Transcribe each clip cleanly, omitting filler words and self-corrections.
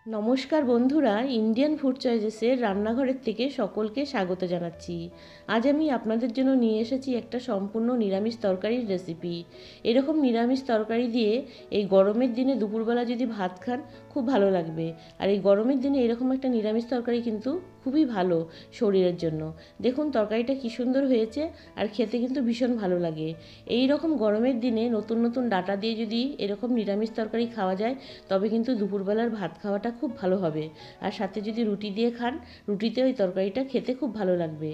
নমস্কার বন্ধুরা, Indian food চয়েসেসের রান্নাঘরের থেকে সকলকে স্বাগত জানাচ্ছি। আজ আমি আপনাদের জন্য নিয়ে এসেছি একটা সম্পূর্ণ নিরামিষ তরকারির রেসিপি। এরকম নিরামিষ তরকারি দিয়ে এই গরমের দিনে দুপুরবেলা যদি ভাত খান খুব ভালো লাগবে। আর এই গরমের দিনে এরকম একটা নিরামিষ তরকারি কিন্তু খুবই ভালো শরীরের জন্য। দেখুন তরকারিটা কী সুন্দর হয়েছে আর খেতে কিন্তু ভীষণ ভালো লাগে। এই রকম গরমের দিনে নতুন নতুন ডাটা দিয়ে যদি এরকম নিরামিষ তরকারি খাওয়া যায় তবে কিন্তু দুপুরবেলার ভাত খাওয়াটা খুব ভালো হবে। আর সাথে যদি রুটি দিয়ে খান, রুটিতে ওই তরকারিটা খেতে খুব ভালো লাগবে।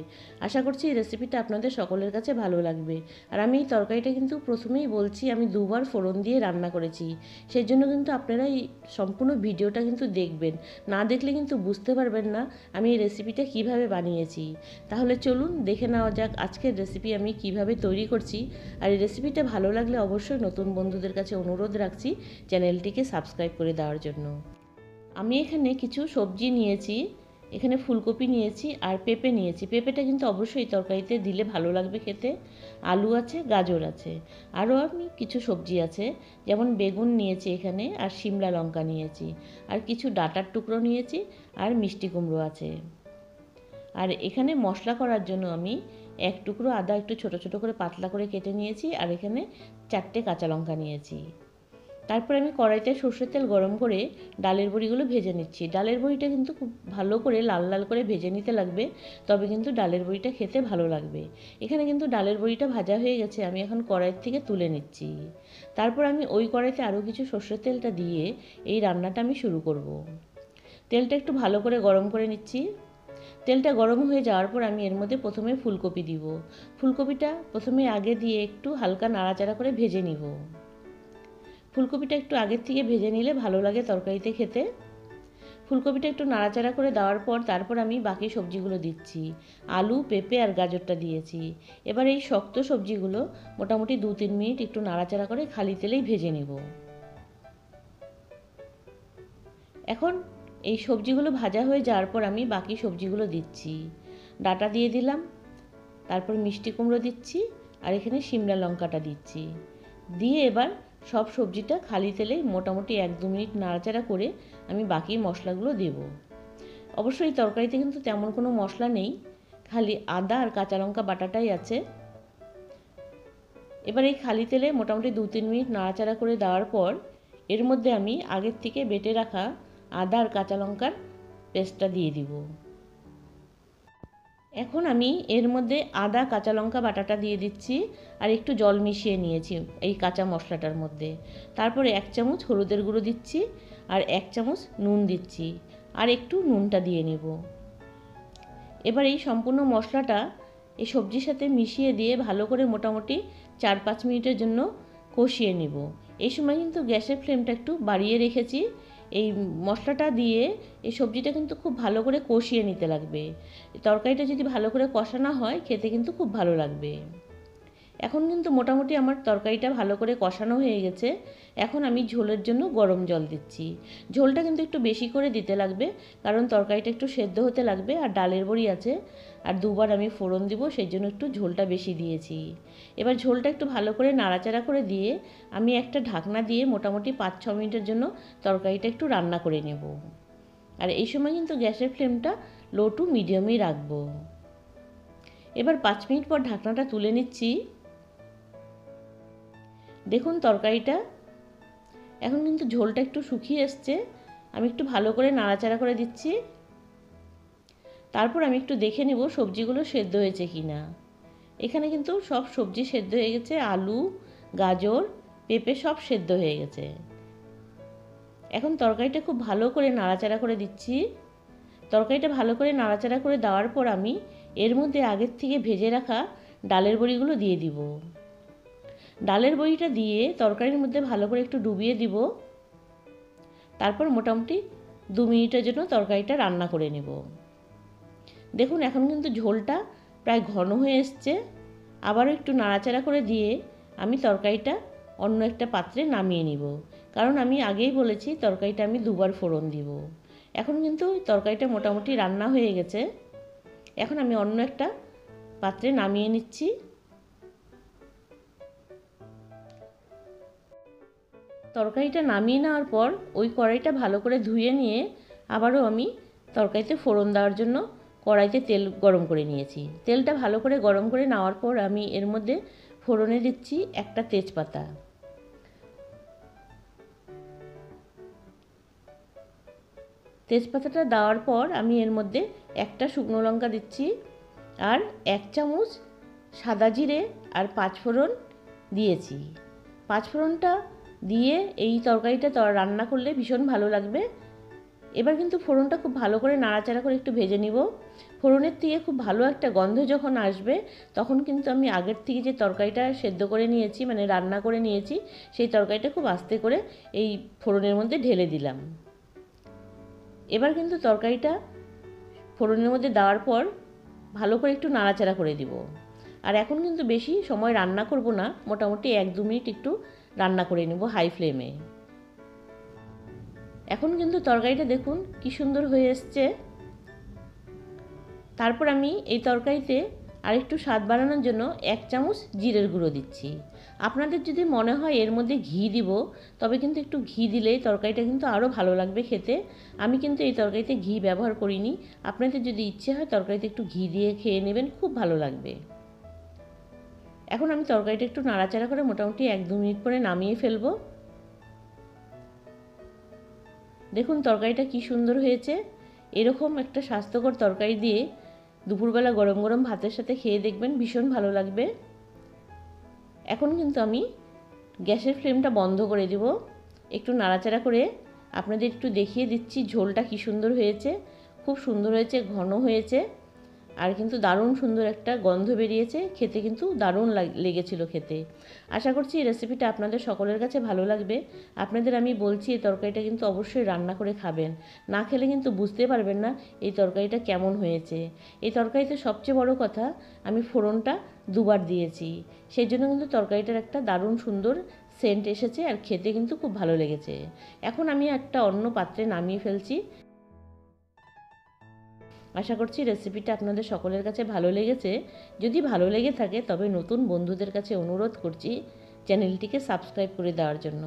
আশা করছি এই রেসিপিটা আপনাদের সকলের কাছে ভালো লাগবে। আর আমি এই তরকারিটা কিন্তু প্রথমেই বলছি আমি দুবার ফোড়ন দিয়ে রান্না করেছি, সেই জন্য কিন্তু আপনারা এই সম্পূর্ণ ভিডিওটা কিন্তু দেখবেন। না দেখলে কিন্তু বুঝতে পারবেন না আমি এই রেসিপিটা কিভাবে বানিয়েছি। তাহলে চলুন দেখে নেওয়া যাক আজকের রেসিপি আমি কিভাবে তৈরি করছি। আর এই রেসিপিটা ভালো লাগলে অবশ্যই নতুন বন্ধুদের কাছে অনুরোধ রাখছি চ্যানেলটিকে সাবস্ক্রাইব করে দেওয়ার জন্য। আমি এখানে কিছু সবজি নিয়েছি, এখানে ফুলকপি নিয়েছি আর পেঁপে নিয়েছি। পেঁপেটা কিন্তু অবশ্যই তরকারিতে দিলে ভালো লাগবে খেতে। আলু আছে, গাজর আছে, আরও আমি কিছু সবজি আছে, যেমন বেগুন নিয়েছি এখানে, আর শিমলা লঙ্কা নিয়েছি, আর কিছু ডাঁটার টুকরো নিয়েছি, আর মিষ্টি কুমড়ো আছে। আর এখানে মশলা করার জন্য আমি এক টুকরো আদা একটু ছোট ছোট করে পাতলা করে কেটে নিয়েছি, আর এখানে 4টে কাঁচা লঙ্কা নিয়েছি। তারপর আমি কড়াইতে সর্ষের তেল গরম করে ডালের বড়িগুলো ভেজে নিচ্ছি। ডালের বড়িটা কিন্তু খুব ভালো করে লাল লাল করে ভেজে নিতে লাগবে, তবে কিন্তু ডালের বড়িটা খেতে ভালো লাগবে। এখানে কিন্তু ডালের বড়িটা ভাজা হয়ে গেছে, আমি এখন কড়াই থেকে তুলে নিচ্ছি। তারপর আমি ওই কড়াইতে আরও কিছু সর্ষের তেলটা দিয়ে এই রান্নাটা আমি শুরু করব। তেলটা একটু ভালো করে গরম করে নিচ্ছি। তেলটা গরম হয়ে যাওয়ার পর আমি এর মধ্যে প্রথমে ফুলকপি দিব। ফুলকপিটা প্রথমে আগে দিয়ে একটু হালকা নাড়াচাড়া করে ভেজে নিব। ফুলকপিটা একটু আগের থেকে ভেজে নিলে ভালো লাগে তরকারিতে খেতে। ফুলকপিটা একটু নাড়াচাড়া করে দেওয়ার পর তারপর আমি বাকি সবজিগুলো দিচ্ছি। আলু, পেঁপে আর গাজরটা দিয়েছি। এবার এই শক্ত সবজিগুলো মোটামুটি 2-3 মিনিট একটু নাড়াচাড়া করে খালি তেলেই ভেজে নেব। এখন এই সবজিগুলো ভাজা হয়ে যাওয়ার পর আমি বাকি সবজিগুলো দিচ্ছি। ডাঁটা দিয়ে দিলাম, তারপর মিষ্টি কুমড়ো দিচ্ছি, আর এখানে শিমলা লঙ্কাটা দিচ্ছি। দিয়ে এবার সব সবজিটা খালি তেলে মোটামুটি 1-2 মিনিট নাড়াচাড়া করে আমি বাকি মশলাগুলো দেব। অবশ্যই তরকারিতে কিন্তু তেমন কোনো মশলা নেই, খালি আদা আর কাঁচা লঙ্কা বাটাটাই আছে। এবার এই খালি তেলে মোটামুটি 2-3 মিনিট নাড়াচাড়া করে দেওয়ার পর এর মধ্যে আমি আগের থেকে বেটে রাখা আদা আর কাঁচা লঙ্কার পেস্টটা দিয়ে দিব। এখন আমি এর মধ্যে আদা কাঁচা লঙ্কা বাটাটা দিয়ে দিচ্ছি, আর একটু জল মিশিয়ে নিয়েছি এই কাঁচা মশলাটার মধ্যে। তারপরে 1 চামচ হলুদের গুঁড়ো দিচ্ছি, আর 1 চামচ নুন দিচ্ছি, আর একটু নুনটা দিয়ে নেব। এবার এই সম্পূর্ণ মশলাটা এই সবজির সাথে মিশিয়ে দিয়ে ভালো করে মোটামুটি 4-5 মিনিটের জন্য কষিয়ে নেব। এই সময় কিন্তু গ্যাসের ফ্লেমটা একটু বাড়িয়ে রেখেছি। এই মশলাটা দিয়ে এই সবজিটা কিন্তু খুব ভালো করে কষিয়ে নিতে লাগবে। তরকারিটা যদি ভালো করে কষানো হয় খেতে কিন্তু খুব ভালো লাগবে। এখন কিন্তু মোটামুটি আমার তরকারিটা ভালো করে কষানো হয়ে গেছে। এখন আমি ঝোলের জন্য গরম জল দিচ্ছি। ঝোলটা কিন্তু একটু বেশি করে দিতে লাগবে, কারণ তরকারিটা একটু সেদ্ধ হতে লাগবে, আর ডালের বড়ি আছে, আর দুবার আমি ফোড়ন দিব, সেই জন্য একটু ঝোলটা বেশি দিয়েছি। এবার ঝোলটা একটু ভালো করে নাড়াচাড়া করে দিয়ে আমি একটা ঢাকনা দিয়ে মোটামুটি 5-6 মিনিটের জন্য তরকারিটা একটু রান্না করে নেব। আর এই সময় কিন্তু গ্যাসের ফ্লেমটা লো টু মিডিয়ামেই রাখবো। এবার 5 মিনিট পর ঢাকনাটা তুলে নিচ্ছি। দেখুন তরকারিটা এখন কিন্তু ঝোলটা একটু শুকিয়ে এসছে। আমি একটু ভালো করে নাড়াচাড়া করে দিচ্ছি। তারপর আমি একটু দেখে নেব সবজিগুলো সেদ্ধ হয়েছে কি না। এখানে কিন্তু সব সবজি সেদ্ধ হয়ে গেছে, আলু, গাজর, পেঁপে সব সেদ্ধ হয়ে গেছে। এখন তরকারিটা খুব ভালো করে নাড়াচাড়া করে দিচ্ছি। তরকারিটা ভালো করে নাড়াচাড়া করে দেওয়ার পর আমি এর মধ্যে আগের থেকে ভেজে রাখা ডালের বড়িগুলো দিয়ে দিব। ডালের বড়িটা দিয়ে তরকারির মধ্যে ভালো করে একটু ডুবিয়ে দিব। তারপর মোটামুটি 2 মিনিটের জন্য তরকারিটা রান্না করে নেব। দেখুন এখন কিন্তু ঝোলটা প্রায় ঘন হয়ে এসছে। আবারও একটু নাড়াচাড়া করে দিয়ে আমি তরকারিটা অন্য একটা পাত্রে নামিয়ে নিব, কারণ আমি আগেই বলেছি তরকারিটা আমি দুবার ফোড়ন দিব। এখন কিন্তু তরকারিটা মোটামুটি রান্না হয়ে গেছে। এখন আমি অন্য একটা পাত্রে নামিয়ে নিচ্ছি। তরকারিটা নামিয়ে নেওয়ার পর ওই কড়াইটা ভালো করে ধুয়ে নিয়ে আবারও আমি তরকারিতে ফোড়ন দেওয়ার জন্য কড়াইতে তেল গরম করে নিয়েছি। তেলটা ভালো করে গরম করে নেওয়ার পর আমি এর মধ্যে ফোড়নে দিচ্ছি একটা তেজপাতা, তেজপাতাটা দেওয়ার পর আমি এর মধ্যে একটা শুকনো লঙ্কা দিচ্ছি আর 1 চামচ সাদা জিরে আর 5 ফোড়ন দিয়েছি। 5 ফোড়নটা দিয়ে এই তরকারিটা রান্না করলে ভীষণ ভালো লাগবে। এবার কিন্তু ফোড়নটা খুব ভালো করে নাড়াচাড়া করে একটু ভেজে নিব। ফোড়নের থেকে খুব ভালো একটা গন্ধ যখন আসবে তখন কিন্তু আমি আগের থেকে যে তরকারিটা সেদ্ধ করে নিয়েছি, মানে রান্না করে নিয়েছি, সেই তরকারিটা খুব আস্তে করে এই ফোড়নের মধ্যে ঢেলে দিলাম। এবার কিন্তু তরকারিটা ফোড়নের মধ্যে দেওয়ার পর ভালো করে একটু নাড়াচাড়া করে দিব। আর এখন কিন্তু বেশি সময় রান্না করব না, মোটামুটি 1-2 মিনিট একটু রান্না করে নেব হাই ফ্লেমে। এখন কিন্তু তরকারিটা দেখুন কি সুন্দর হয়ে এসছে। তারপর আমি এই তরকারিতে আরেকটু স্বাদ বাড়ানোর জন্য 1 চামচ জিরের গুঁড়ো দিচ্ছি। আপনাদের যদি মনে হয় এর মধ্যে ঘি দিব তবে কিন্তু একটু ঘি দিলে তরকারিটা কিন্তু আরও ভালো লাগবে খেতে। আমি কিন্তু এই তরকারিতে ঘি ব্যবহার করিনি। আপনাদের যদি ইচ্ছে হয় তরকারিতে একটু ঘি দিয়ে খেয়ে নেবেন, খুব ভালো লাগবে। এখন আমি তরকারিটা একটু নাড়াচাড়া করে মোটামুটি 1-2 মিনিট পরে নামিয়ে ফেলবো। দেখুন তরকারিটা কি সুন্দর হয়েছে। এরকম একটা স্বাস্থ্যকর তরকারি দিয়ে দুপুরবেলা গরম গরম ভাতের সাথে খেয়ে দেখবেন, ভীষণ ভালো লাগবে। এখন কিন্তু আমি গ্যাসের ফ্লেমটা বন্ধ করে দেব। একটু নাড়াচাড়া করে আপনাদের একটু দেখিয়ে দিচ্ছি ঝোলটা কি সুন্দর হয়েছে, খুব সুন্দর হয়েছে, ঘন হয়েছে, আর কিন্তু দারুণ সুন্দর একটা গন্ধ বেরিয়েছে। খেতে কিন্তু দারুণ লেগেছিল খেতে। আশা করছি এই রেসিপিটা আপনাদের সকলের কাছে ভালো লাগবে। আপনাদের আমি বলছি এই তরকারিটা কিন্তু অবশ্যই রান্না করে খাবেন, না খেলে কিন্তু বুঝতে পারবেন না এই তরকারিটা কেমন হয়েছে। এই তরকারিতে সবচেয়ে বড় কথা আমি ফোড়নটা 2বার দিয়েছি, সেই জন্য কিন্তু তরকারিটার একটা দারুণ সুন্দর সেন্ট এসেছে আর খেতে কিন্তু খুব ভালো লেগেছে। এখন আমি একটা অন্য পাত্রে নামিয়ে ফেলছি। আশা করছি রেসিপিটা আপনাদের সকলের কাছে ভালো লেগেছে। যদি ভালো লেগে থাকে তবে নতুন বন্ধুদের কাছে অনুরোধ করছি চ্যানেলটিকে সাবস্ক্রাইব করে দেওয়ার জন্য।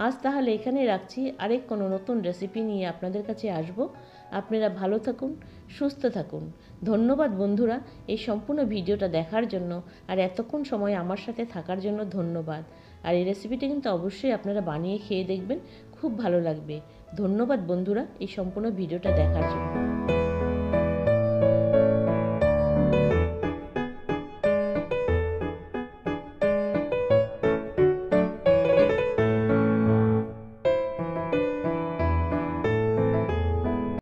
আজ তাহলে এখানে রাখছি, আরেক কোনো নতুন রেসিপি নিয়ে আপনাদের কাছে আসব। আপনারা ভালো থাকুন, সুস্থ থাকুন। ধন্যবাদ বন্ধুরা এই সম্পূর্ণ ভিডিওটা দেখার জন্য, আর এতক্ষণ সময় আমার সাথে থাকার জন্য ধন্যবাদ। আর এই রেসিপিটা কিন্তু অবশ্যই আপনারা বানিয়ে খেয়ে দেখবেন, খুব ভালো লাগবে। ধন্যবাদ বন্ধুরা এই সম্পূর্ণ ভিডিওটা দেখার জন্য।